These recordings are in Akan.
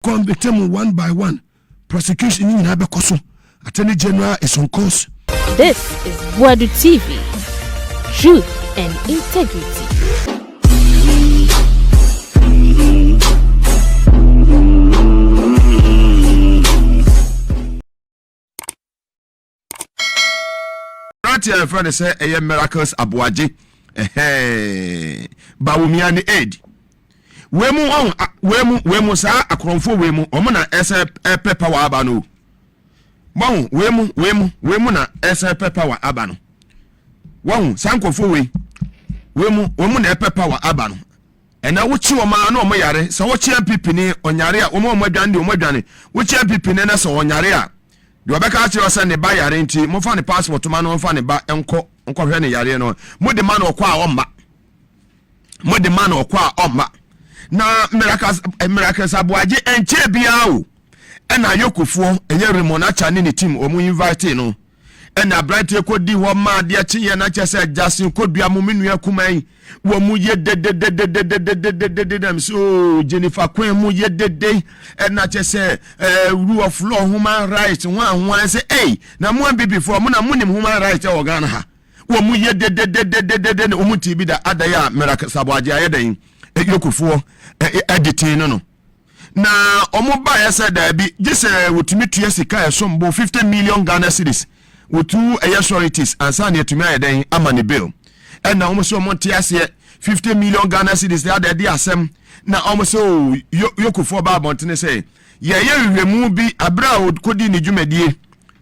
convict them one by one. Prosecution in Abekoso. Attorney General is on course. This is Boadu TV. Truth and integrity. Right here, friend, say a miracles Aboagye. Bawumiani aid. Wemu sa akromfo wemu omuna ese pepper wa abano. Bon wemu na ese pepper wa abano. Won sankofo we. Wemu na pepper wa abano. Ena wuchi wo ma na omoyare sa wo chi MPP ni onyare a omodwane de omodwane wo chi MPP ne na so onyare a de obeka a chiro se ne ba yare nti mo fa ne passport ma no fa ne ba enko hwe ne yare no mo de ma na okwa a omma mo de ma na okwa a omma na miracles Aboagye enche bia o ena yokufuo enye remona cha ne team omu invite no ena bright ekodi ho ma de achiye na chese Jasin kodua mo menua kuman wo mu ye de so Jennifer Queen mu ye de ena chese rule of law human rights one say hey na mo before mo na mo nim human rights e Ghana ha wo mu ye de o mu tibi da adaya miracles Aboagye ayedan yokufuo editing no na omo ba ya said that be just wotumi tua sika esombo 50 million Ghana cedis wotu authorities ansa na etumi ayedan amane bill and na omo so monte ase 50 million Ghana cedis dey asem na omo so yokufuo ba bontene say ye hwehwemu bi abra kodi ni dwumadie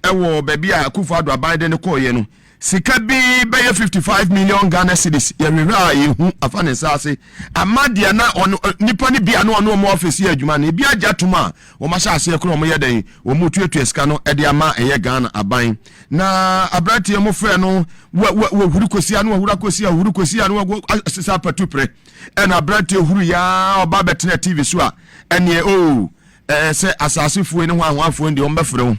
ewo baby a Akufo Addo abide ne ko ye no sika bi be 55 million Ghana cedis ye hwehwa yehu afane sase amadia na nipa ni bia no mo office ye adwuma na bia jatuma wo ma sha ase ekro mo ye den wo mu tuetu sika no e de ama eye Ghana aban na abratie mo frɛ no wo huru kosia no huru kosia no asesa patupre e na abratie huru ya oba betena TV so a ene se asasefo ni ho ahoafo ndi ombefrɛ ho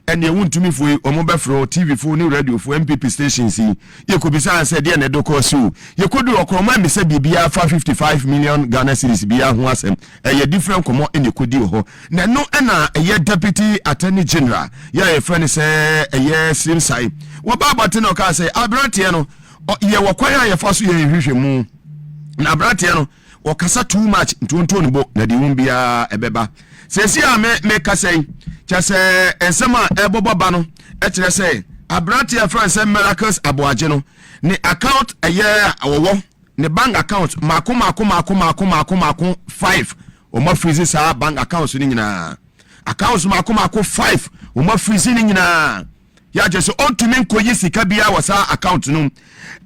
ene wuntumi fo omobefrɛ TV fo ni radio fo MPP stations yekobisa anse de na dokosu yekodu okroma me se bibia fa 55 million Ghana cedis bia ho asem eye different komo ene kodi ho na no na eye deputy attorney general ya friend say eye simsai wo baba te no ka say abrante no ye wokwan ya fa so ye hwehwemu na abrante no wakasa too much ntonto ne bo na de wumbia ebeba sesi a me ka say chese ensema eboboba no e kire say abrante friend say miracles Aboagye no ne account eye awowo ne bank account mako 5 o ma freeze sa bank accounts ni nyina accounts mako 5 o ma freeze ni nyina ya je so ontumi nkoyi sika bia wasa account no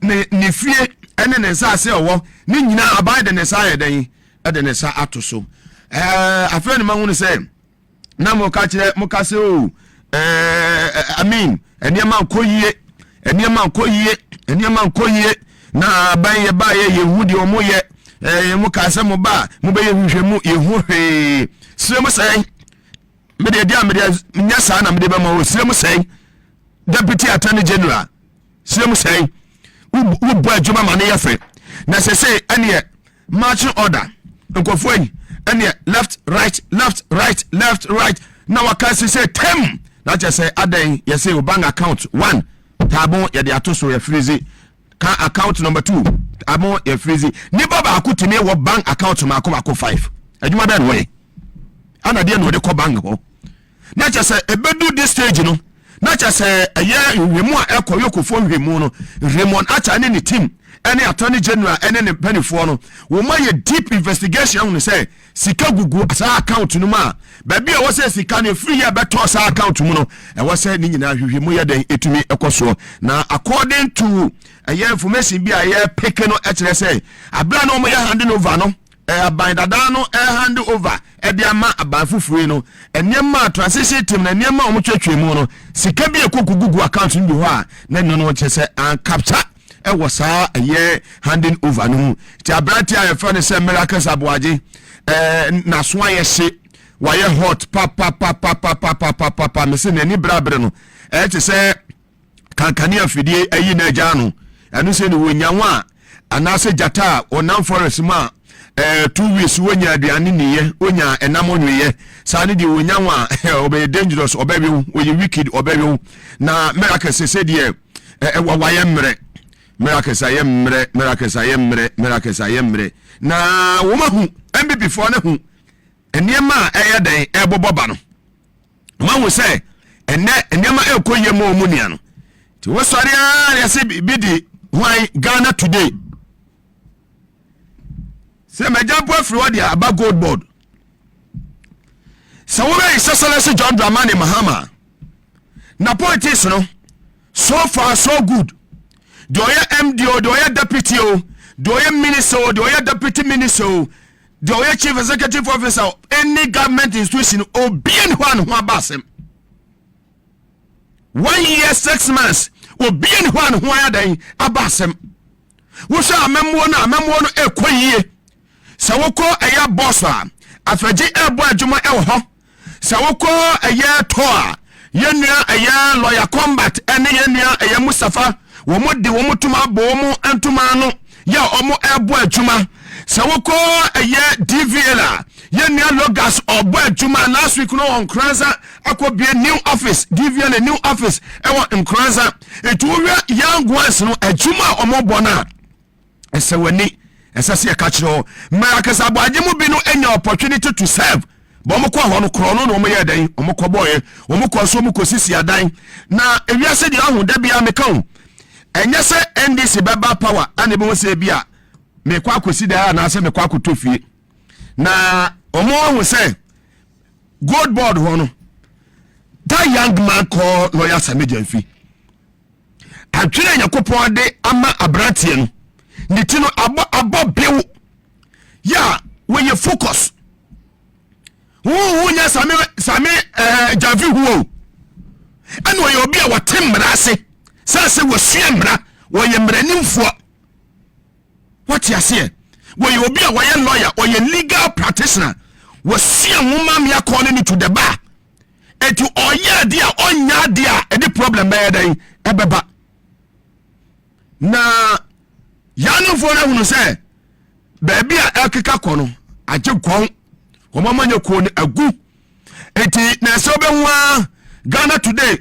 ne fie ene ne sa se owo ni nyina abide ne sa yedan e de ne sa atoso afeni ma hunu say na mo ka kire mo ka se amen eniema nkoyie na ban ba ye yehudi omo ye mo ka se mo ba mo be yehwehwemu yehu hwe sire mo say me de dia me de nya sa na me de ba ma o sire mo say deputy attorney general sire mo say wo bo adwuma ma ne ye fe na se say ene marching order nkofo yi ene left right na wakasi say tem na je say adan ye say bank account 1 tabo ye de atoso ye freeze ka account number 2 tabo ye freeze ni baba akutumi wo bank account mako 5 adwuma ben we ana de no de ko bank ho na je say ebedu this stage no na je say eye hwemu a ekoyokofo hwemu no Raymond acha ne team any attorney general any ne penifo no wo ma ye deep investigation on say sika gugu asa account no ma baby wo say sika ne free ya beto asa account mu no e wo say ni nyina hwehwemu ye den etumi ekoso na according to information bi a ye pick no e kire say abra no mo ye hand over no aban dada no hand over e de ama aban fufure no enema transition team na enema o mo twetwemu no sika bi ekogugu account no bi ho a na no che say an capture e wasa ye handing over no ti abrante a friend say miracles Aboagye na so aye se wa ye hot pa me se ni brabre no e ti say kankani afidie ayi na agya no anu se ni wonyanwa anase jata onam forest ma 2 weeks wonya aduane niye wonya enamo nwiye saa ne de wonya wa obey dangerous obebi we wicked obebi na miracle se de waye mre miracle sayemre na wo mahu embe before na hu eniema eyeden eboboba no mahu se eniema ekoye mo omunia no ti wo sori ya se bidi why Ghana today se Gyamfi afri wadi aba Goldbod se wo be Excellency John Dramani Mahama na politics no so far so good do ya MDO do ya deputy o do ya minister do ya deputy minister do ya chief executive officer any government institution obien ho an ho abasem 1 year 6 months obien ho an ho adan abasem wo sha amemo no ekoyie se woko eya boss a afraji ebo adwuma ewo ho se woko eya to a yenua eya lawyer combat ene yenua eya Mustafa wo mode wo mutuma bo mu antuma no ya omo ebo adwuma se woko eya DVL yenua logas obo adwuma last week no on Kranza akobie new office DVL new office ewo Nkranza etuwa young ones no adwuma omo bona esewani esase ya kachiro mmakasa Aboagye mu bi no enya opportunity to serve bo mo kwa ho no kro no mo ye dan mo ko boye mo ko so mo ko sisi adan na ewiase de ahu da bia me kan enye se NDC beba power ane be wo se bia me kwa akosi da na se me kwa akotofie na omo hu se Goldbod ho no that young man called lawyer Sammy Gyamfi atwere yakopon de ama abrantie no nitino abo bew ya when you focus who nya Sammy Gyamfi who and when you be a watemra se say we siemra when you mranimfo what you say when you be a lawyer or a legal practitioner was siem woman me calling to the bar and to oya dia onya dia any problem be dey ebeba na yanu for na hunu say baby a ekeka kono agye kwon omamanya ko ni agu enti na so be ho Ghana today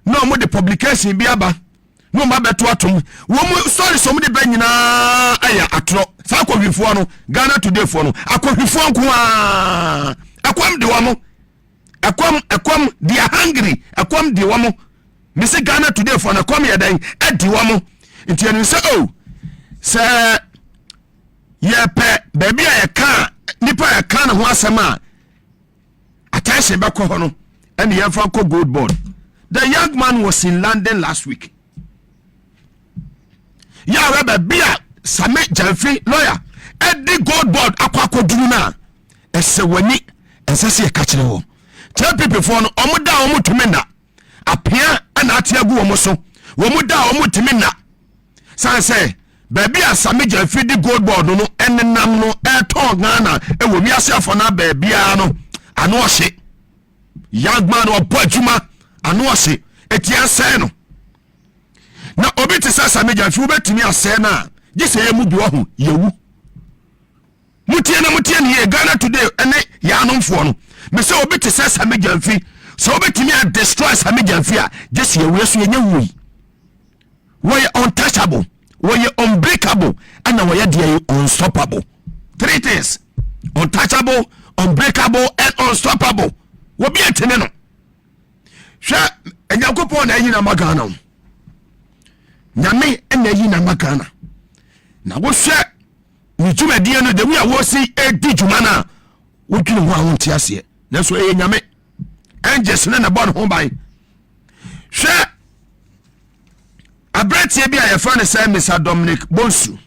no mo the publication bi aba no ma beto atom wo mo sorry so mo de ba nyina aya atro sa akohwifo no Ghana today fo no akohwifo nko a akwam de wo mo akwam they are hungry akwam de wo mo me say Ghana today fo na akwam yedan edi wo mo enti enu say oh say ye pe baby a ka nipa ya ka na ho asema attention back ho no and ye fa ko Goldbod. The young man was in London last week. Ya rebe bia Sammy Gyamfi lawyer Eddie Goldbod akwa duru na esewani ensase e ka kire wo tell people for no omoda omotumina apia ana atiagu wo so womuda omotumina san say baby a Sammy Gyamfi di Goldbod no enenam no eton Ghana e wo wiase afo na baby a no ano ohye young man obadwuma ano ase etia sey no na obi te sa Sammy Gyamfi obetimi ase na gise ye mu bi ohu yewu mutie ne ye Ghana today ene ya anomfo no me say obi te sa Sammy Gyamfi so obetimi a destroy Sammy Gyamfi a gise ye we so ye nyawu we untouchable we unbreakable and we are unstoppable. 3 things: untouchable, unbreakable and unstoppable. We be atene no hwa enyankopon na yi na magana nyame ena yi na magana na wo hwa ni dwumadie no de wi a wo si edi dwuma na wo twini ho a wo ntia se na so nyame angels na bon ho bai hwa abratie bi a ye fa ne say Mr. Dominic Bonsu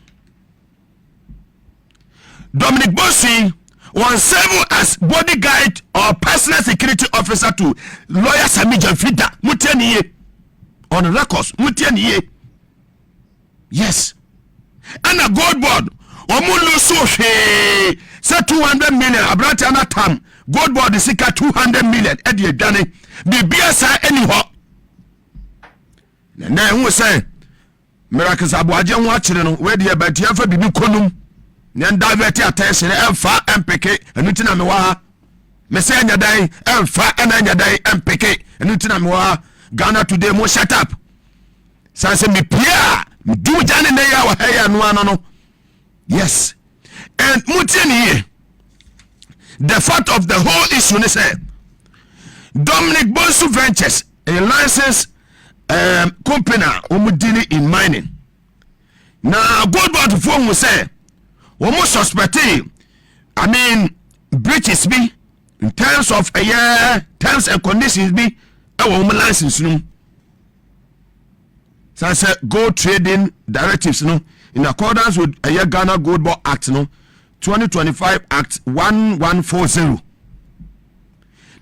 was serve as bodyguard or personal security officer to lawyer Sammy Gyamfi mutianiye on records mutianiye. Yes, and a Goldbod omulo so she say 200 million abrati ana tam Goldbod is 200 million e de dane bibia sa anyhow na hu say miracles Aboagye ho akire no we de abatia fa bibi konum nyan divert attention emfa mpeke enutina me wa me say anya dan emfa anya dan mpeke enutina me wa Ghana today mo shut up sanse me pia do jane na ya wa haya no yes and mutini here the fact of the whole issue is Dominic Boadu Ventures, a licensed company dealing in mining. Now, Goldbod phone will say, almost suspecting, breaches be in terms of terms and conditions be our license. So I said, gold trading directives, in accordance with Ghana Goldbod Act, 2025 Act 1140.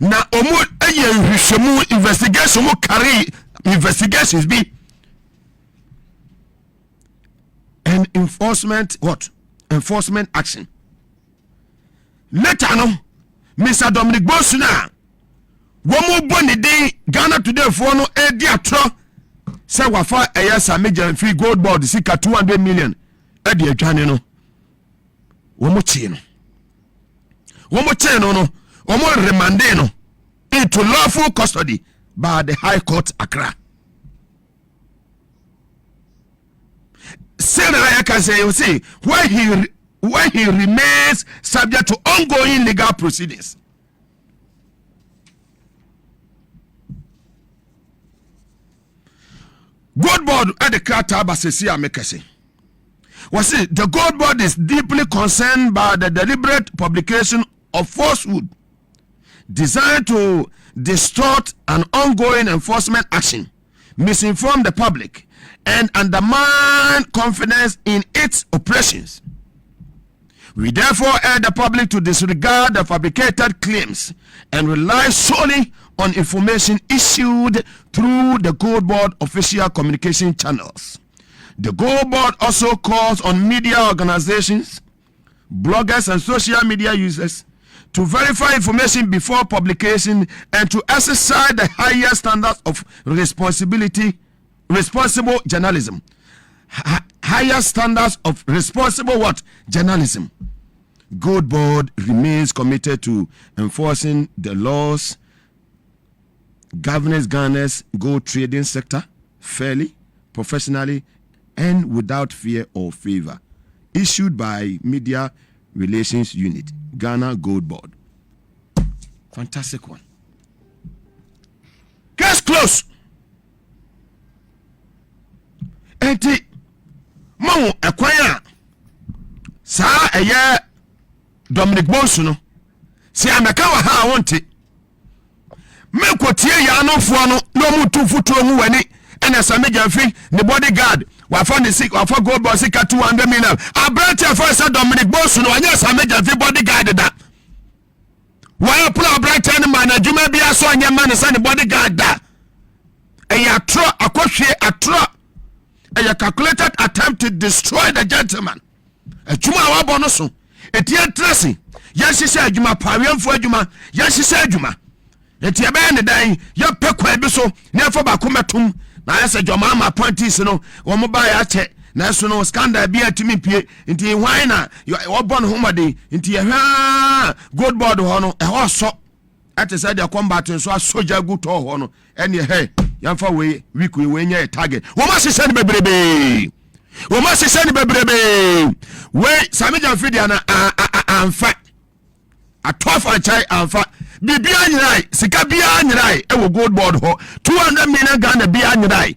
Na omo hwehwemu investigation mo carry investigations be and enforcement action later no Mr. Dominic Boadu na womo boni din Ghana today for no edi atro say wafa Sammy Gyamfi Goldbod sika 200 million edi adwane no womo tie no Omo remanded no into lawful custody by the High Court Accra. I can say, you see, why he remains subject to ongoing legal proceedings. Goldbod at the Krataba Sesia Mekase. Was it the Goldbod is deeply concerned by the deliberate publication of falsehood designed to distort an ongoing enforcement action, misinform the public, and undermine confidence in its operations. We therefore urge the public to disregard the fabricated claims and rely solely on information issued through the Goldbod official communication channels. The Goldbod also calls on media organizations, bloggers, and social media users to verify information before publication and to exercise the higher standards of responsible journalism. Higher standards of responsible journalism. Goldbod remains committed to enforcing the laws governing Ghana's gold trading sector fairly, professionally, and without fear or favor. Issued by Media Relations Unit, Ghana Goldbod. Fantastic one. Case close. Enti mo ekwanya sa eye Dominic Boadu no si ameka wa ha wonte me kotie ya anofo no mu tu futuo mu wani ena Sammy Gyamfi the bodyguard wafa ne sick wafa Goldbod sika 200 million abrante for say Dominic Boadu no anya Sammy Gyamfi bodyguard da why pull abrante ne man adwuma bia so anya man say ne bodyguard da eya tro akohwe atro a calculated attempt to destroy the gentleman. A chuma wa bonoso. Etia tracing. Yes, she said, Juma Parian for Juma. Yes, she said, Juma. Etia Ben the day, ya pekwa biso, never bakumatum. Na I said, your mama appointees, one mobile check. National scandal be at me pay into a wine. You are born homady into a Goldbod honor, a horse so. At the side of combat and so a soldier good to honor. And your hair. Yamfa we weekly when you target. What must you send baby? What must you send baby? Wait, Sammy Gyamfi and fat. A 12 and chai and fat. Be behind your eye. Sika behind your eye. It will Goldbod ho. 200 million Ghana behind your eye.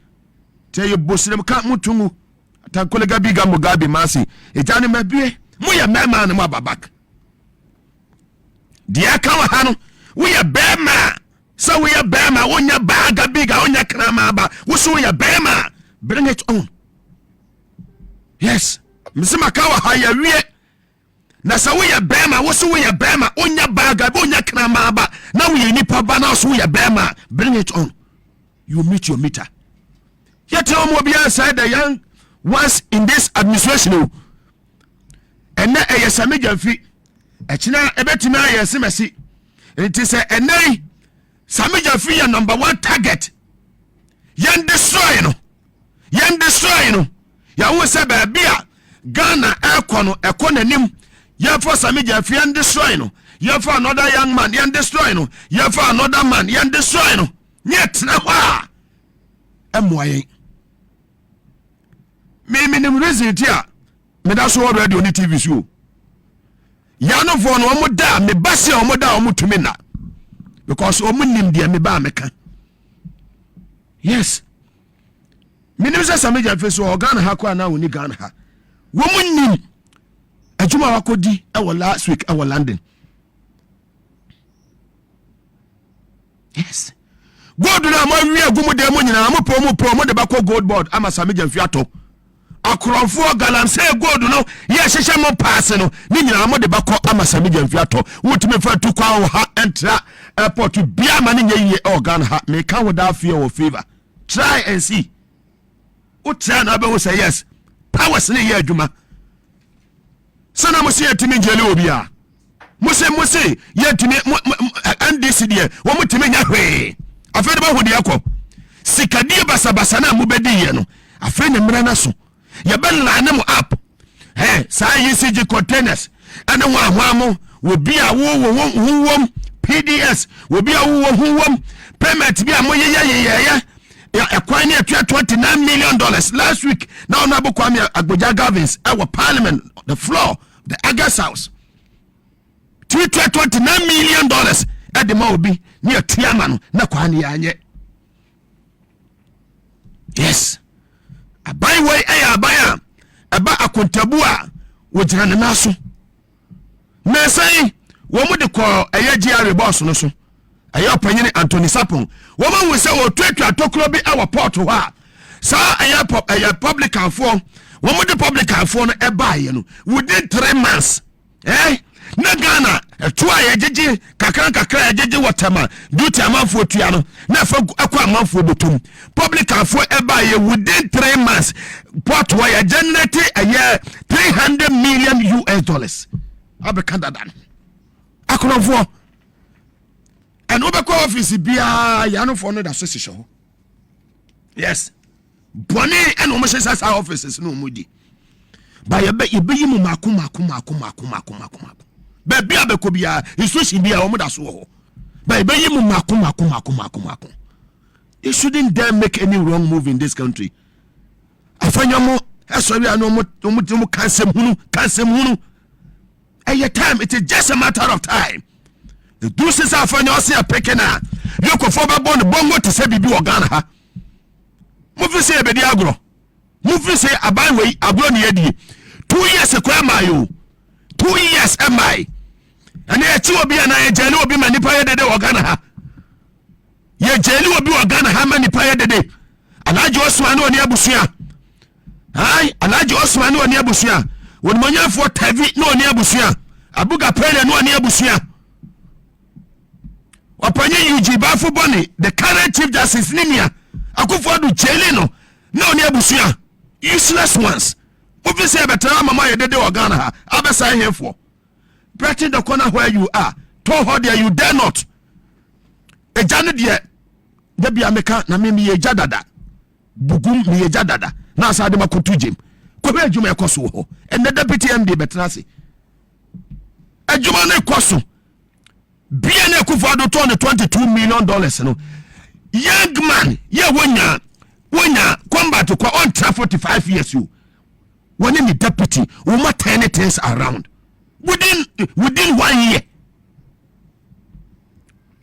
Tell you, Bossy, can't mutungu. Tankolega biga Mugabe Masi. It's an maybe. Moya man and my back. Dear Kawahano, we are bear man. So we are Bama, on your bag, a big on your cramaba. We saw your Bama. Bring it on. Yes. Mr. Makawa, higher yet. Nasa we are Bama, we saw your Bama, on your bag, on your cramaba. Now we need Pabana, so we are Bama. Bring it on. You meet your meter. Yet, Tom will be outside the young ones in this administration. And now, a Sammy Gyamfi. A China, a betina, a Simasi. It is a nay. Sammy Gyamfi your number one target. Yan destroy no. Ya won say baby Ghana ekono ekonanim ye for Sammy Gyamfi and destroy no ye for another young man ye destroy no ye for another man ye destroy no yet na wa emwaye me nim reason tia me da so radio ni TV show ya no for no omo da me base omo da omo tumi na because omo nim dia me ba meka yes me nim say Sammy Gyamfi so Ghana ha kwa na woni Ghana ha woman nim adwuma wakodi e last week e London. Yes, God na ma wi agumu de mo nyina mo po de bako Goldbod ama Sammy Gyamfi ato akrofo galam say God no ye hyehye mo pass no ni nyina mo de bako ama Sammy Gyamfi ato wotime fa tu kwa ha entra airport bia ma ni nye organ ha me can without fear or favor. Try and see try na be say yes powers ne ye adwuma sana mo se yetimi njele obi a mo se yetimi NDC de wo mutimi nya hwe afede ba hodi akọ sikadie basabasa na mo bedi ye no afa ne mra na so ye be la ne mo app sa ECG containers ana wa hwamo wo bi a wo PDS wo bi a wo payment bi a mo ye ekwan ne atua $29 million last week. Now na Kwame Aboagye Gavins our parliament the floor the August house $29 million at the Mobi near Tiaman na kwani anye. Yes, a byway abaya aba akontabua wojira ne naso na say wo mu de ko GRA boss no so ayo panyine Anthony Sapon wo ma wo se o twetwa tokro bi awa port ho a sa ayo publican for wo mu de publican for no e baaye no within 3 months na Ghana etu aye jeje kakra jeje watama duty amanfo tua no na fa akwa amanfo botum publican for e baaye within 3 months port wa ya generate aye $300 million abekanda dan akonofo and over office bia ya no for no da association. Yes, boni and almost our offices no mudi ba ye be yimu maku ba bia be ko bia institution bia o mo da so ho ba ye be yimu maku. You shouldn't dare make any wrong move in this country. Afanyamo esori anu mo cancel hunu at time it is just a matter of time. The deuces are for your say a pekena. You go for bongo to say bibi Ghana ha. Move say be agro. Move say abaway agro ni edi. 2 years ekwa mayo. 2 years am I. And ye chi obi na ye jeli obi manipa ye dede Ghana ha. Ye jeli obi Ghana ha manipa ye dede. Alaji Osman oni abusua. Hai, Alaji Osman oni abusua. Won manyafo tavi no oni abusua. Abuga pele no oni abusua. Opanye UG Bafu Boni, the current Chief Justice Linia, Akufo-Addo Chelino, no near Busia, useless ones. If you say better, Mama, you did Ghana, I'll sign here for. Breaking the corner where you are, told her there you dare not. A Janet yet, Debbie Ameka, Namimi Jadada, Bugum me Jadada, Nasa de Makutujim, Kobe Jume Kosu, and the deputy MD Betrasi. A Jumane Kosu. BNA Akufo-Addo turn $22 million no. Young man, yeah when combat to on 45 years you. When any deputy will not turn things around. Within 1 year.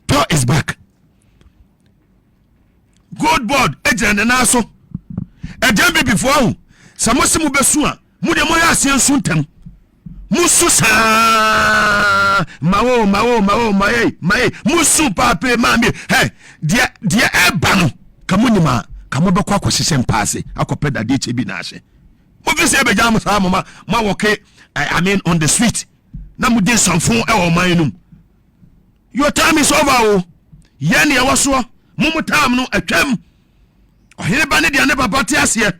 Tor is back. Goldbod, agent and also. A jambi before. Samosimu besua. Mude moya asian suntem. Mususa mao mae musu pape mami dia eba no kamunima kamobe kwa kwosese passe akopeda de chebi na ahye mo fi se be jam sa mama ma woke I mean on the street na mu de sanfon e o man num your time is over o ye ne waso mumu time no atwam ohene ba ne dia ne baba te ase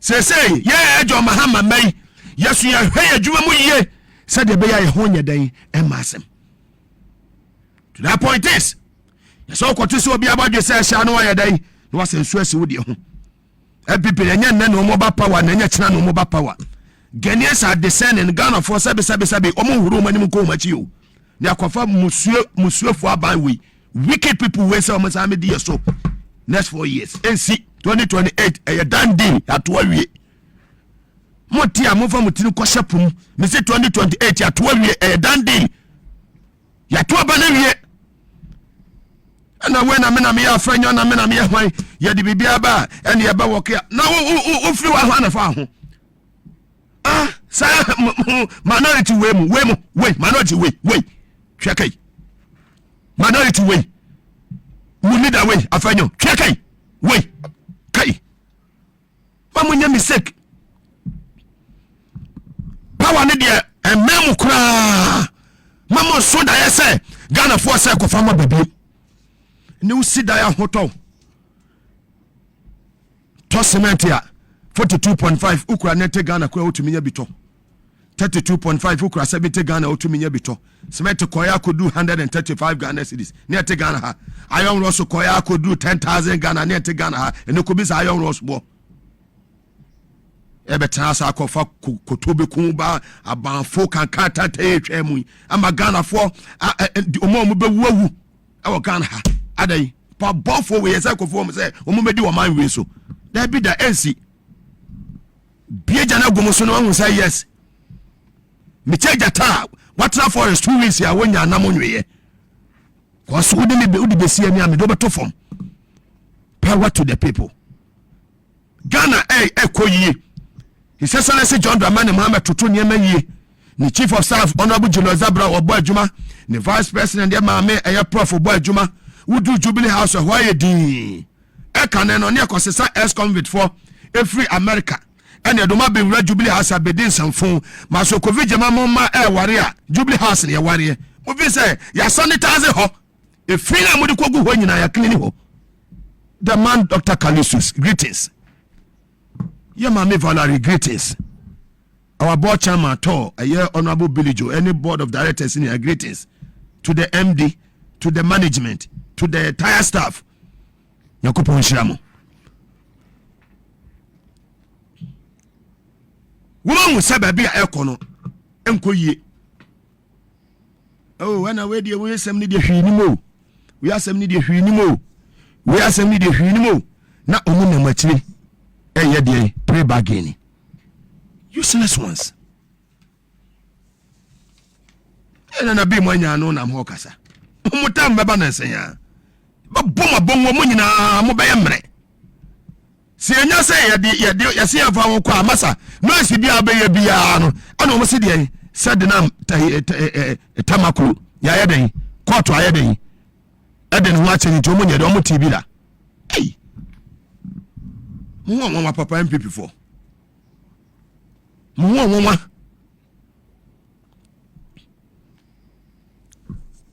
say ye ejo mahama mai yesu ya hwe adwuma mu ye said the beya honya dan emasem. To that point is so kwotese obi Aboagye say sha no ya dan no wasensu asi wo de ho e people enya nne no mo ba power na enya kina no mo ba power Ghanaians are descending Ghana for sabe omo huru manim ko machi o na akwafa musuefo aban we wicked people we say omo say me so next 4 years NC 2028 a dan deal ato awie moti amofa mutini ko shepum me say 2028 ato awie a dan deal ya to aba na wie na when amena me afranyo na me hwan ya de bibia ba ene ya ba woke na wo free wa hwan na fa ho say minority way minority way check minority way we need a way afanyo check way kai mamunya mistake power ne dia emem kra mama so da say Ghana for say ko fama baby ne usi da ya hoto to cement ya 42.5 ukura nete Ghana kwa utumi nya bito 32.5 ukura sabite Ghana utumi nya bito cement koya kodu 135 Ghana cedis nete Ghana ha iron ross koya kodu 10,000 Ghana nete Ghana ha ene ko bisa iron ross bo ebe transa akofa kotobe kunba abanfo kan kata tetwe mu ama Ghana fo omo be wuwu e Ghana ha adai pa bofo we yesa kofo mo say omo medi wo man we so da bi da NC Bieja na gomoso no hu say yes. Me cheja ta watra forest 2 weeks ya wonya na monwe. Ko so udi be sia mi am do beto form. Power to the people. Ghana koyi. His Excellency John Dramani Mohammed Tutu niema yie. Ni Chief of Staff Honorable General Zabra Aboagye, ni Vice President Maame Prof Boadu, Wudu Jubilee House why din. Ekane no ne akosesa ex-convict for every America. And you don't be Jubilee House abedin sanfon maso covid jama mama ware a Jubilee House ne ware mo fi say ya sanitize ho e free na mo de kogu ho nyina ya clean ho the man Dr. Kalisus greetings ya mama Valerie greetings our board chairman to honorable Bilijo any board of directors in your greetings to the MD to the management to the entire staff yakopon shiramo woman will say baby ekono enko yie oh when I we asem ni de hwinimo we asem ni de hwinimo we asem ni de hwinimo na omu na machire ye de pray bargain useless ones ena na bi mo anya no na mo kasa mutam baba na nsenya ba boma bonwo mo nyina mo be yemre si enya say ya se afa won kwa masa no si bia be ya bia no ana mo se de said nam tamakuru ya ya den court ya den eden ho ache ni to mo nya de mo TV la ei mo papa MPP for mo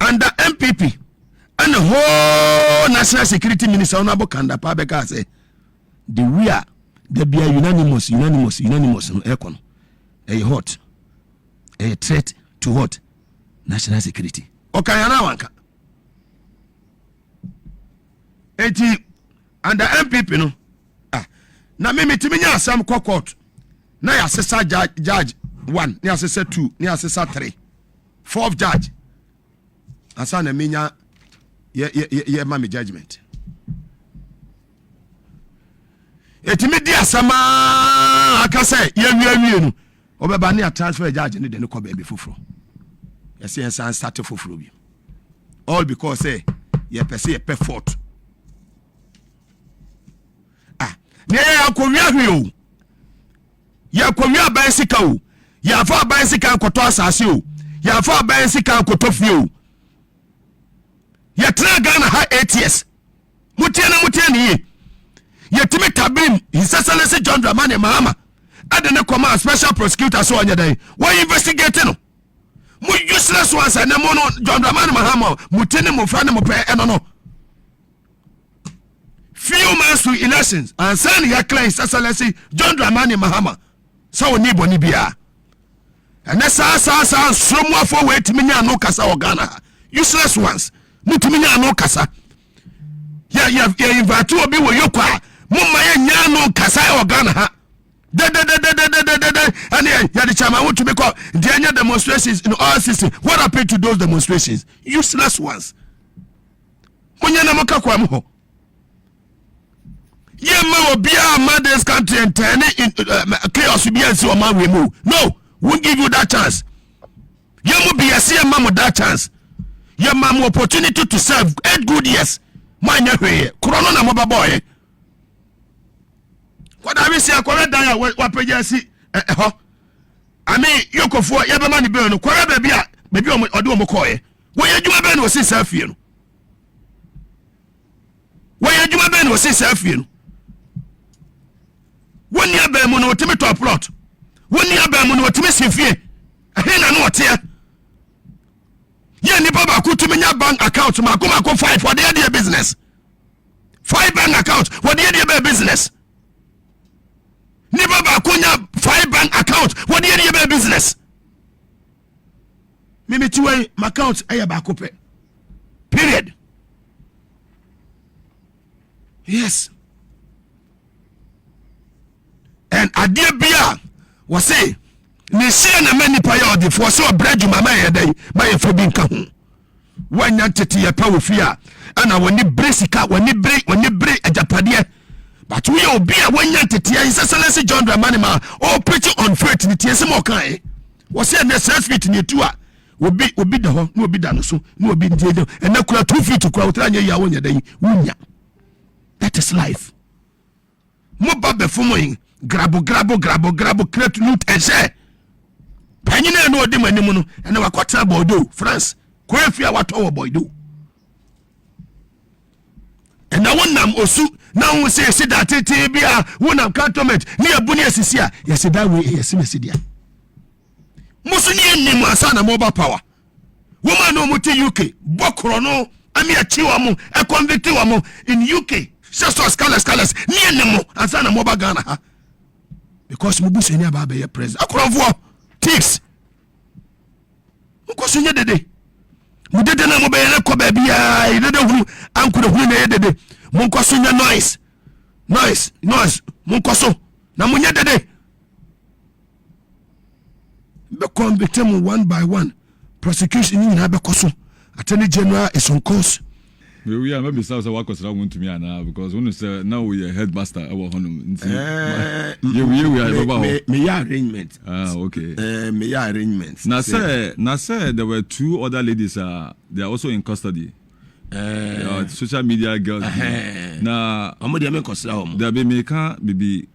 under MPP and the whole national security minister Honorable Kanda Pabeka say the we are the be unanimous no ekon a hot a threat to what national security okay na wanka eti under MPP no na me metiminya asam court na ya assessor judge 1 na assessor 2 na assessor 3 fourth judge asa na menya ye mami judgment etimi di asama akase ye no obeba na transfer judge ne de ne ko ba bi foforo yesi ensan start foforo bi all because say ye pese ye perfect ne ya kwia hwe ya kwia ban sika o ya fa ban sika koto asase o ya fa ban sika koto fie o ya tra Ghana ha ATS mutie ni ye timi kabin His Excellency John Dramani Mahama adene koma special prosecutor so anya dai why investigate no mu useless ones and mo no John Dramani Mahama mutene mo fa ne mo pe no few months to elections and send your claim His Excellency John Dramani Mahama so ni boni bia and sa sromo for wait timi nya no kasa o Ghana useless ones mutimi nya no kasa ya invite obi wo yokwa mumma ya nya no kasa o Ghana ha And the chairman want to make up the annual demonstrations in all systems. What happened to those demonstrations? Useless ones. Yema will be our mother's country and turn it in chaos will be and so man we move. No, won't give you that chance. Yema be a see mom with that chance. Yema opportunity to serve 8 good years. Mind your way. Corona na moba boy. What I will say, I correct that. What see? I mean, you go for your money bill. Correct baby, baby, or do Mokoy. Why you do a ben was his self you? Why you do a ben was his self you? 1 year ben mono to me to plot. 1 year ben mono to me see fear. I ain't know what here. Yeah, ni baba could to me bank account. Makuma go 5 for the idea business. 5 bank account. What the idea business? Ni baba kunya 5 bank account. What the idea business? Mimi tuwe my account aya ba kope. Period. Yes. And idea bia was say ni see na many paya the for so bread mama ya dey my for bin ka ho. Wanya tete ya pa wo fia ana woni bresika woni bre ajapade. But we obi a wanya tete ya Excellency John Dramani ma all preaching on faith ni tie se mo kan. Was say na 6 feet ni tu a obi da ho na obi da no so na obi ndie de and na kura 2 feet kura utranya ya wonya dey wunya. That is life. Mo ba be fumo yin grabo create loot and share. Panyina no odi manimu no and na wakota Boadu France. Kwefia wato Boadu. And na wonam osu na won say that tete bia wonam cantonment ni abuni asisi a yes that way yes mesidia. Musu ni enim asa na mobile power. Woman no muti UK bokro no ami achiwa mo e convict wa mo in UK. Just scholars ni enim asa na mobile Ghana ha. Because mubusu ni aba be president. Akoronfo tips. Nkoso nye dede. Mudede na mo be na ko ba bia idede hunu ankuro hunu na yedede. Munkoso nye noise munkoso na munye dede. Be convict them one by one. Prosecution ni na be koso. Attorney General is on course. We are maybe so what was wrong to me now because when you say now we are headmaster our honum. We are about me arrangement. Okay. Me arrangement. Now say there were 2 other ladies they are also in custody. Social media girls. Now amodi am consider them. There be meka bibi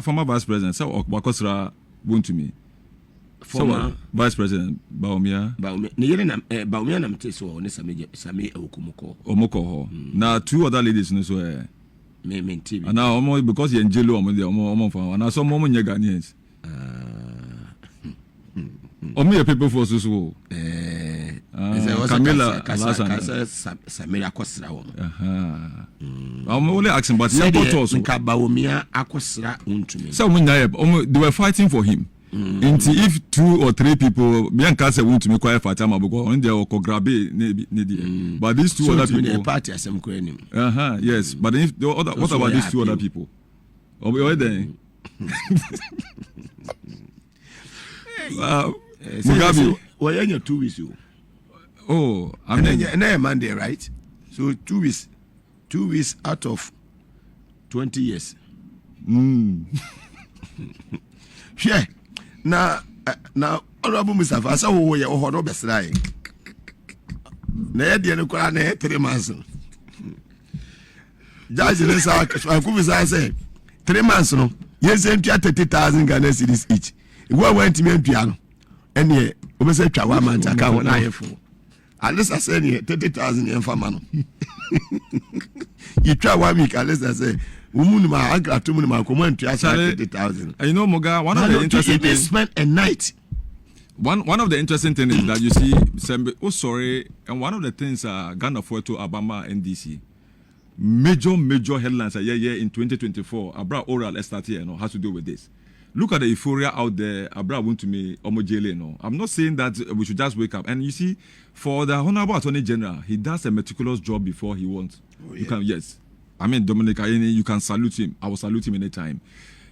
former vice president say wakosra won to me. Former vice president Baumia ne yere na Baumia na mte so ne Sammy Omoko ho na 2 other ladies no so me TV and now because you njelo omo fa na so omo nya Ghanaians omo people for so Camilla Sammy akosra wo I'm only asking but simple to us nka Baumia akosra untumi so they were fighting for him. If 2 or 3 people, Bianca said, want to make quiet for time, on there or grab it, but these 2 other people. Party as some cranium. Yes, but if the other, what about these 2 other people? Mugabe. Well, you're 2 weeks. Oh, I mean, Monday, right? So 2 weeks. 2 weeks out of 20 years. Yeah. Now, honorable Mr. Fasa, who you are no best line. Nay, dear, 3 months. Judge, I say 3 months. No, yes, 30,000 Ghana cedis each. We went to me piano, and ye, we say, Chawaman, I can't want I for. At least I said 30,000 yen for man. You try 1 week, at least I say. I got 2 months. 30,000. You know, Moga, one of the interesting things. Spend a night. One of the interesting things is that you see, and one of the things Ghana for to Obama NDC. Major headlines are in 2024. Abra oral start here, has to do with this. Look at the euphoria out there. Abra want to me omojele. I'm not saying that we should just wake up. And you see, for the Honorable Attorney General, he does a meticulous job before he wants. You can Dominic Ayeni, you can salute him. I will salute him anytime.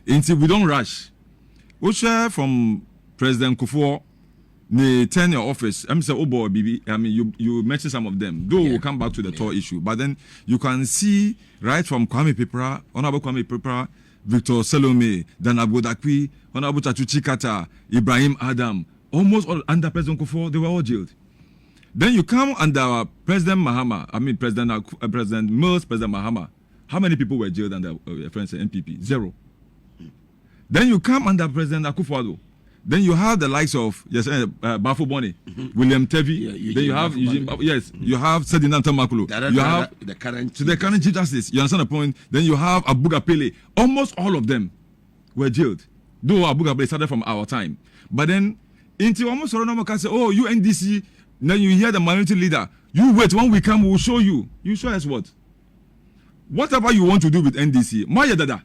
Until we don't rush. We share from President Kufuor, the tenure office. I'm saying, oh boy, BB. I mean, you mentioned some of them. Though we'll come back to the tour issue, but then you can see right from Kwame Pepra, Honorable Kwame Pepra, Victor Salome, Dan Abodakwi, Honorable Chachuchi Kata, Ibrahim Adam, almost all under President Kufuor, they were all jailed. Then you come under President Mahama, President Mills, President Mahama. How many people were jailed under friends NPP? 0. Then you come under President Akufo-Addo. Then you have the likes of Bafo Boni, William Tevi. Then you have you have Sedinam Tamakulu. You have the current Chief Justice. You understand the point? Then you have Aboagye. Almost all of them were jailed. Though Aboagye started from our time, but then until almost all can say, "Oh, you NDC." Then you hear the minority leader. You wait, when we come, we will show you. You show us what? Whatever you want to do with NDC, Maya Dada.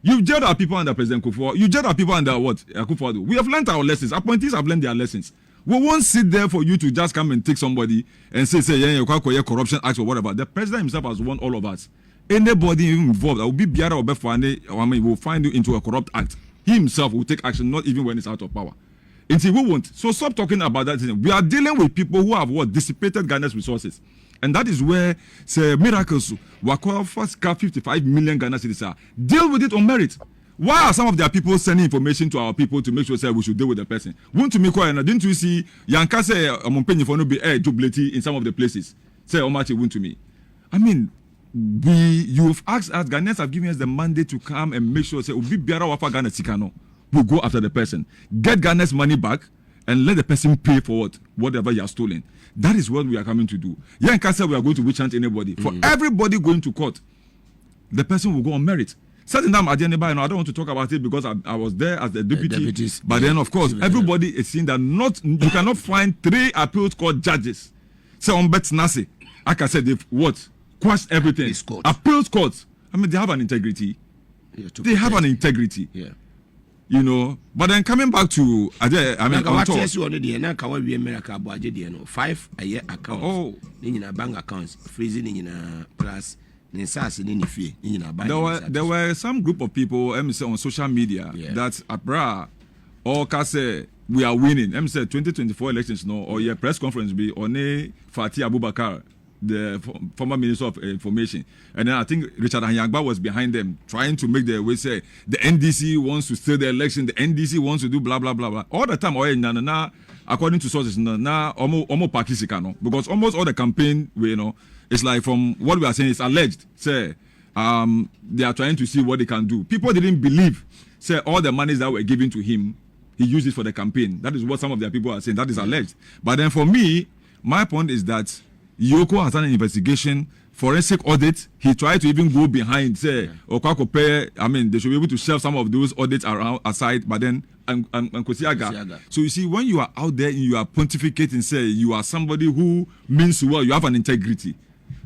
You jailed our people under President Kufuor. You jailed our people under what? Akufo-Addo. We have learned our lessons. Appointees have learned their lessons. We won't sit there for you to just come and take somebody and say, yeah, corruption acts or whatever. The president himself has warned all of us. Anybody involved, I will be Biara or Befwane, will find you into a corrupt act. He himself will take action, not even when it's out of power. Until we won't. So stop talking about that. We are dealing with people who have dissipated Ghana's resources. And that is where say miracles were first 55 million Ghana citizens. Deal with it on merit. Why are some of their people sending information to our people to make sure say we should deal with the person? Didn't you see Yanka say Monpenny for no be dublety in some of the places? Say Omachi went to me. I mean, you've asked us, Ghanaians have given us the mandate to come and make sure say Ubi Biara Wafa Ghana Sikano. We'll go after the person, get Ghana's money back, and let the person pay for whatever you have stolen. That is what we are coming to do. Yeah, in Kasa, we are going to witch hunt anybody. For everybody going to court, the person will go on merit. Certain time at the end, I don't want to talk about it because I was there as the deputy. But then, of course, everybody is seeing that you cannot find 3 appeals court judges. Say on Bet Nasi, like I said, they've quashed everything. Appeals courts. I mean, they have an integrity. They have an integrity. Yeah. You know, but then coming back to on top. 5 a year accounts. Oh, bank accounts, freezing plus. There were some group of people on social media that Abra or Kase we are winning. 2024 elections or press conference be on Fatih Abubakar, the former Minister of Information, and then I think Richard Anyangba was behind them, trying to make the way say the NDC wants to steal the election, the NDC wants to do blah blah blah blah. All the time, according to sources, because almost all the campaign, it's like from what we are saying, it's alleged. Say they are trying to see what they can do. People didn't believe. Say all the monies that were given to him, he used it for the campaign. That is what some of their people are saying. That is alleged. But then for me, my point is that Yoko has done an investigation, forensic audit. He tried to even go behind, say, they should be able to shelve some of those audits aside, but then and Kosiaga. So you see, when you are out there and you are pontificating, say you are somebody who means well, you have an integrity.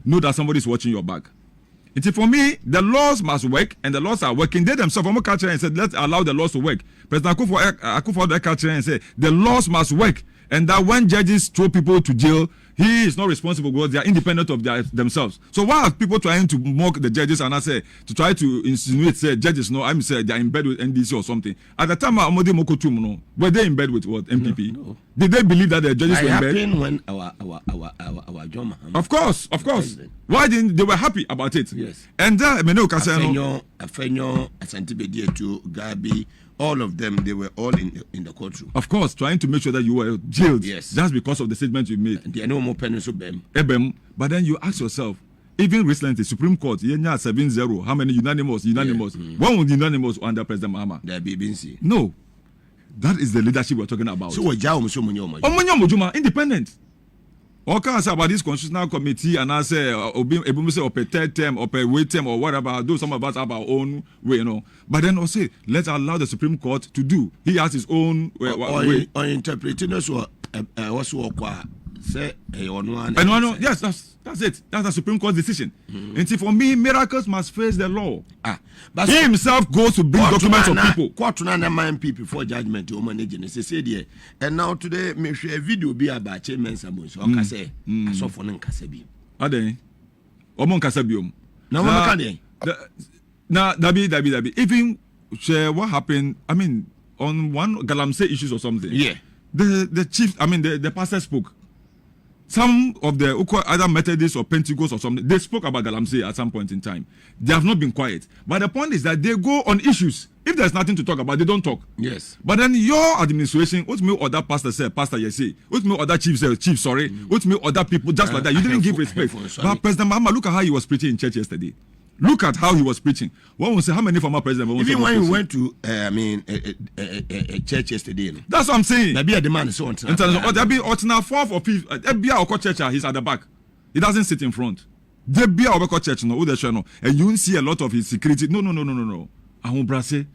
Know that somebody is watching your back. For me, the laws must work, and the laws are working. They themselves, from a culture, and said, let's allow the laws to work. President Akufo-Addo culture and said, the laws must work, and that when judges throw people to jail, he is not responsible because they are independent of themselves. So why are people trying to mock the judges and to try to insinuate, say, judges, they are in bed with NDC or something? At the time, were they in bed with what? MPP? No. Did they believe that the judges were in bed? When our John Mahama. Of course. Why didn't they were happy about it? Yes. And Afenyo, Asantibedi to Gabi, all of them, they were all in the courtroom. Of course, trying to make sure that you were jailed. Yes. Just because of the statement you made. There are no more penalties. But then you ask yourself, even recently, Supreme Court, 7-0, how many unanimous? One was unanimous under President Mahama. No. That is the leadership we're talking about. So we're independent. Or can I say about this constitutional committee and I say, or per third term, or per wait term, or whatever, though some of us have our own way, But then also, let's allow the Supreme Court to do. He has his own way. Or interpreting us say, yes, that's it. That's the Supreme Court decision. And see, for me, miracles must face the law. But he himself goes to bring documents of people. Court to mind people before judgment to managing. Say there. And now today, me share a video be about chairman Sabo. So I say, I saw for Nkasabi. Ade, Omon Kasabium. Now, Dabi. Even share what happened. I mean, on one Galamsey issues or something. Yeah. The chief, I mean, the pastor spoke. Some of the either Methodists or Pentecost or something, they spoke about Galamsey at some point in time. They have not been quiet. But the point is that they go on issues. If there's nothing to talk about, they don't talk. Yes. But then your administration, what me other pastor say, Pastor Yesi, what me other chief say, chief, sorry, what me other people just like that. You didn't give respect. But President Mahama, look at how he was preaching in church yesterday. Look at how he was preaching. One will say, how many former presidents? Even when he went to, a church yesterday. No? That's what I'm saying. Maybe a demand so on. There be Otina 4th or 5th. There be our church. He's at the back. He doesn't sit in front. There be our church. No, no, and you see a lot of his security. No. Ahun Brase,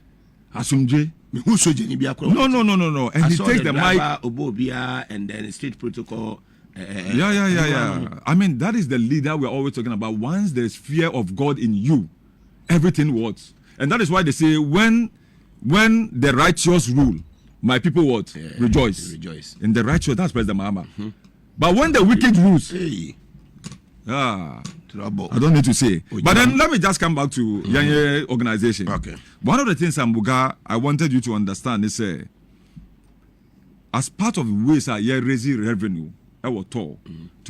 Asumje. No. And he take the mic. Obobia and then state protocol. Yeah. I mean, that is the leader we're always talking about. Once there's fear of God in you, everything works. And that is why they say, when the righteous rule, my people what? Rejoice. In the righteous, that's President Mahama. Mm-hmm. But when the wicked rules, trouble. I don't need to say. But then let me just come back to Yanye organization. Okay. One of the things, Mugabe, I wanted you to understand is, as part of the ways are raising revenue, to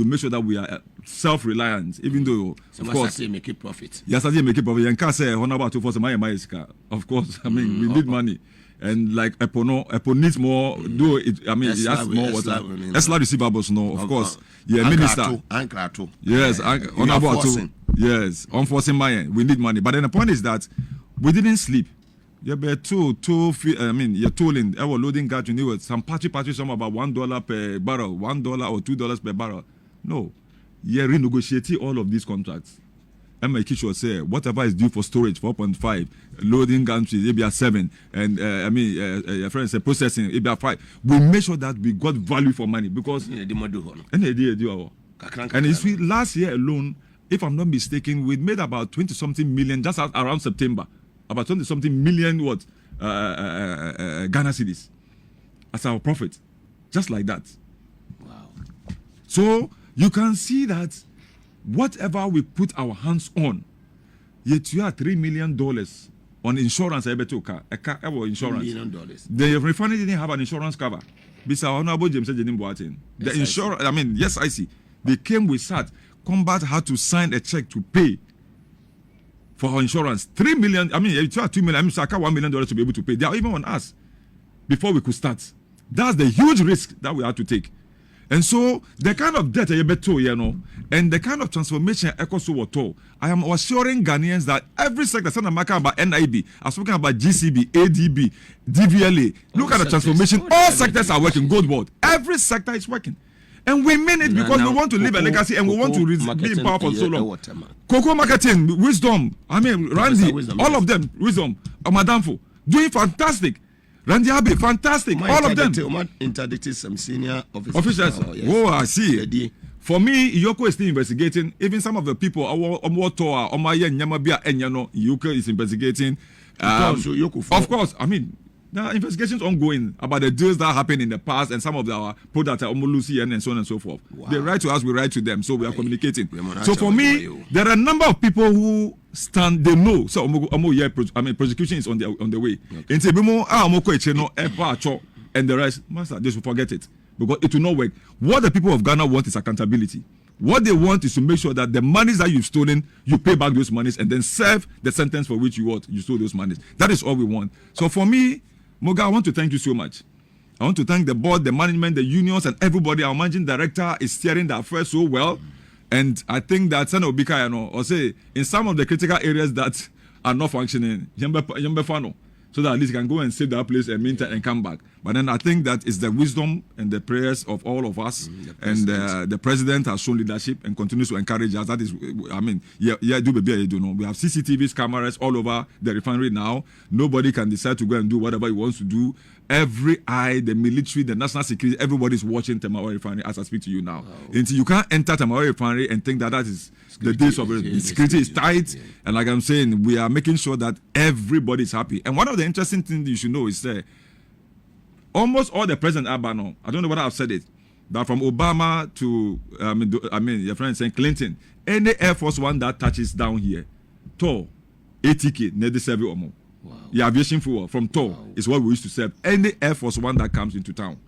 make sure that we are self-reliant, even though, of course, make it profit. Yes, I make it profit. You can't say, of course, I mean, we need money. And like Epo needs more, though it, I mean, it has more water. Esla receivables, no, of course. Yeah, minister. Yes, honorable. Yes, unforcing money. We need money. But then the point is that we didn't sleep. You're you're tolling, our loading guard, you knew some party, some about $1 per barrel, $1 or $2 per barrel. No. You're renegotiating all of these contracts. And my kitchen say, whatever is due for storage, 4.5, loading gantries, it be 7, and your friend said processing, it be 5. We make sure that we got value for money because and you see, last year alone, if I'm not mistaken, we made about 20-something million just around September. About 20-something million Ghana cedis as our profit, just like that. Wow! So you can see that whatever we put our hands on, yet you have $3 million on insurance. $3 million. The refinery didn't have an insurance cover. The insurance. I mean, yes, I see. They came with that. Combat had to sign a check to pay for our insurance. 3 million, I mean, if you have 2 million, I mean, so I got $1 million to be able to pay. They are even on us before we could start. That's the huge risk that we had to take. And so, the kind of debt, and the kind of transformation I am assuring Ghanaians that every sector, I'm talking about NIB, I'm talking about GCB, ADB, DVLA, look at the transformation. All sectors are working. Goldbod. Every sector is working. And we mean it because we want to leave a legacy and we want to be in power for so long. Cocoa marketing, wisdom, I mean, Randy, all of them, wisdom, Madamfo, doing fantastic. Randy Abbey, fantastic, all of them. Interdicted some senior officers. Oh, I see. For me, Yoko is still investigating. Even some of the people, UK is investigating. Of course, I mean, there are investigations ongoing about the deals that happened in the past and some of our products are Omolusi and so on and so forth. Wow. They write to us, we write to them, so we are communicating. So for me, there are a number of people who stand, they know. So prosecution is on the way. And the rest, master, they should forget it because it will not work. What the people of Ghana want is accountability. What they want is to make sure that the monies that you've stolen, you pay back those monies and then serve the sentence for which you stole those monies. That is all we want. So for me, Moga, I want to thank you so much. I want to thank the board, the management, the unions, and everybody. Our managing director is steering the affair so well. And I think that Senator Obika, or say, in some of the critical areas that are not functioning, so that at least you can go and save that place and meantime and come back. But then I think that is the wisdom and the prayers of all of us. The president has shown leadership and continues to encourage us. That is, I mean, we have CCTVs, cameras all over the refinery now. Nobody can decide to go and do whatever he wants to do. Every eye, the military, the national security, everybody is watching Tamawa Refinery as I speak to you now. Wow. You can't enter Tamawa Refinery and think that is the days of it. Security is tight. Yeah. And like I'm saying, we are making sure that everybody is happy. And one of the interesting things you should know is almost all the president Abano, I don't know whether I've said it, but from Obama to, your friend saying Clinton, any Air Force One that touches down here, 80K, need the service or more. The aviation fuel from Tor is what we used to serve any Air Force One that comes into town.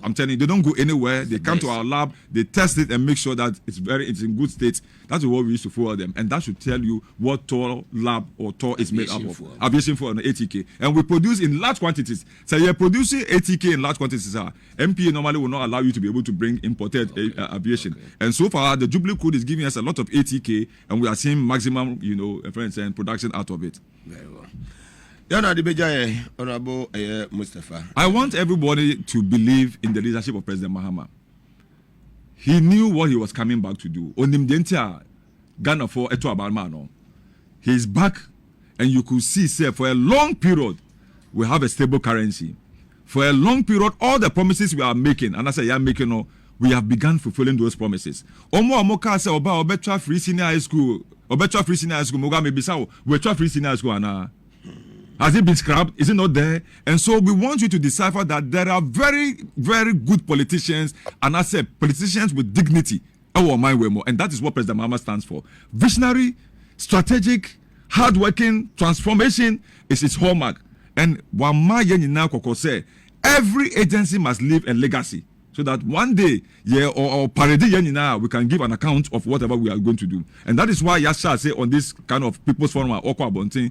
I'm telling you, they don't go anywhere. They come to our lab, they test it and make sure that it's in good state. That's what we used to fuel them. And that should tell you what Tor lab or Tor is made up of. Aviation fuel and ATK. And we produce in large quantities. So you're producing ATK in large quantities. MPA normally will not allow you to be able to bring imported aviation. And so far, the Jubilee Code is giving us a lot of ATK and we are seeing maximum, friends, and production out of it. Very well. Honorable Mustafa. I want everybody to believe in the leadership of President Mahama. He knew what he was coming back to do. Ghana for Eto Abalmano. He's back, and you could see, say, for a long period, we have a stable currency. For a long period, all the promises we are making, and I say, we have begun fulfilling those promises. Omoka say, Obetra Free Senior High School, Mugabe Bissau, Obetra Free Senior High School, and has it been scrapped? Is it not there? And so we want you to decipher that there are very, very good politicians, and I say politicians with dignity. And that is what President Mahama stands for. Visionary, strategic, hardworking, transformation is his hallmark. And every agency must leave a legacy. So that one day, or we can give an account of whatever we are going to do. And that is why Yasha say on this kind of People's Forum at Okwa Bontin,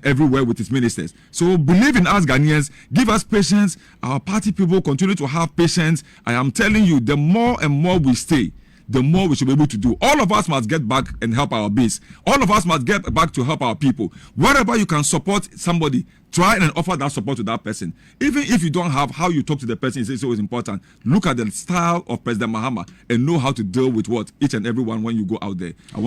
everywhere with his ministers. So believe in us Ghanaians, give us patience. Our party people continue to have patience. I am telling you, the more and more we stay, the more we should be able to do. All of us must get back and help our base. All of us must get back to help our people. Wherever you can support somebody, try and offer that support to that person. Even if you don't have how you talk to the person, it's always important. Look at the style of President Mahama and know how to deal with each and every one when you go out there.